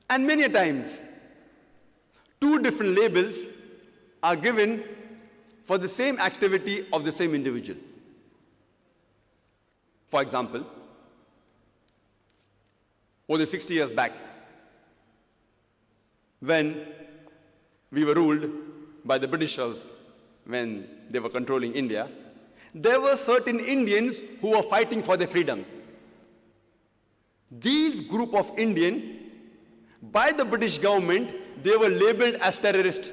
And many a times, two different labels are given for the same activity of the same individual. For example, more than 60 years back, when we were ruled by the Britishers, when they were controlling India, there were certain Indians who were fighting for their freedom. These group of Indians, by the British government, they were labeled as terrorists.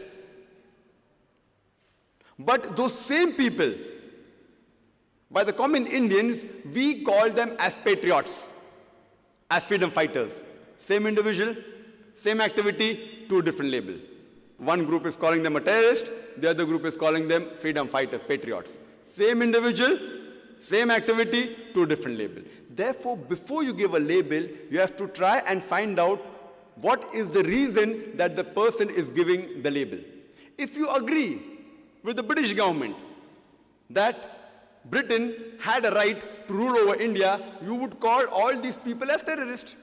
But those same people, by the common Indians, we call them as patriots, as freedom fighters. Same individual, same activity, two different labels. One group is calling them a terrorist, the other group is calling them freedom fighters, patriots. Same individual, same activity, two different labels. Therefore, before you give a label, you have to try and find out what is the reason that the person is giving the label. If you agree with the British government that Britain had a right to rule over India, you would call all these people as terrorists.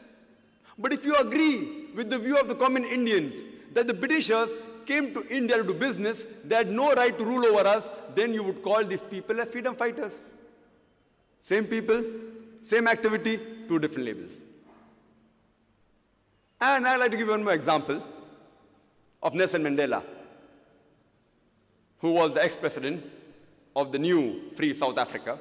But if you agree with the view of the common Indians that the Britishers came to India to do business, they had no right to rule over us, then you would call these people as freedom fighters. Same people, same activity, two different labels. And I'd like to give you one more example of Nelson Mandela, who was the ex-president of the new free South Africa.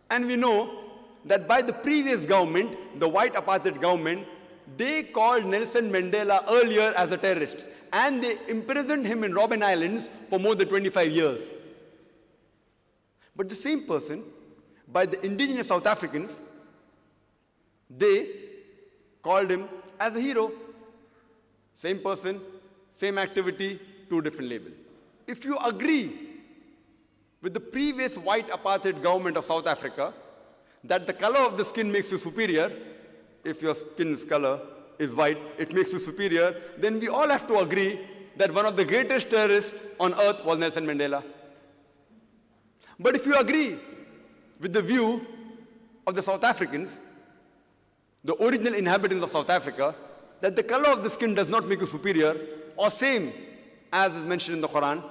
And we know that by the previous government, the white apartheid government, they called Nelson Mandela earlier as a terrorist. And they imprisoned him in Robben Islands for more than 25 years. But the same person, by the indigenous South Africans, they called him as a hero. Same person, same activity, two different labels. If you agree with the previous white apartheid government of South Africa that the color of the skin makes you superior, if your skin's color is white, it makes you superior, then we all have to agree that one of the greatest terrorists on earth was Nelson Mandela. But if you agree with the view of the South Africans, the original inhabitants of South Africa, that the color of the skin does not make you superior, or same as is mentioned in the Quran,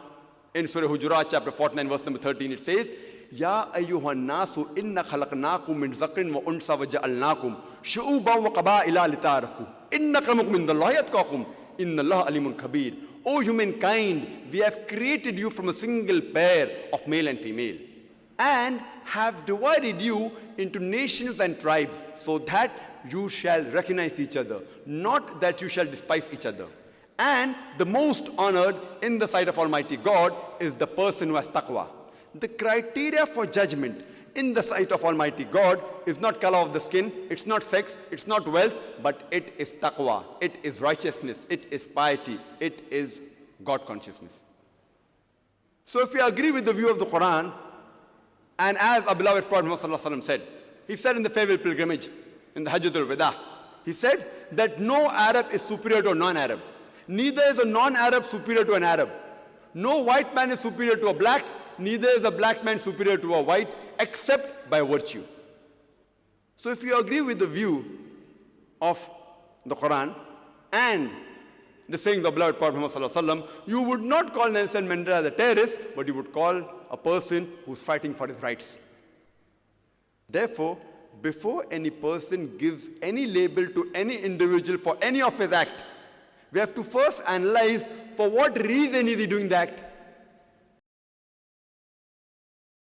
in Surah Hujurat, chapter 49, verse number 13, it says, Ya ayyuhan nasu inna khalaqnakum min zakrin wa unsa wa ja'alnakum shu'uban wa qaba'ila lita'arafu. Inna akramakum indallahi atqakum. Inna Allah alimun kabir. O humankind, we have created you from a single pair of male and female, and have divided you into nations and tribes, so that you shall recognize each other, not that you shall despise each other. And the most honored in the sight of Almighty God is the person who has taqwa. The criteria for judgment in the sight of Almighty God is not color of the skin, it's not sex, it's not wealth, but it is taqwa, it is righteousness, it is piety, it is God consciousness. So if we agree with the view of the Quran, and as our beloved Prophet Muhammad said, he said in the farewell pilgrimage, in the Hajjatul Wada, he said that no Arab is superior to a non-Arab. Neither is a non-Arab superior to an Arab. No white man is superior to a black, neither is a black man superior to a white, except by virtue. So if you agree with the view of the Quran and the saying of the beloved Prophet Muhammad, you would not call Nelson Mandela a terrorist, but you would call a person who's fighting for his rights. Therefore, before any person gives any label to any individual for any of his act, we have to first analyze for what reason is he doing the act.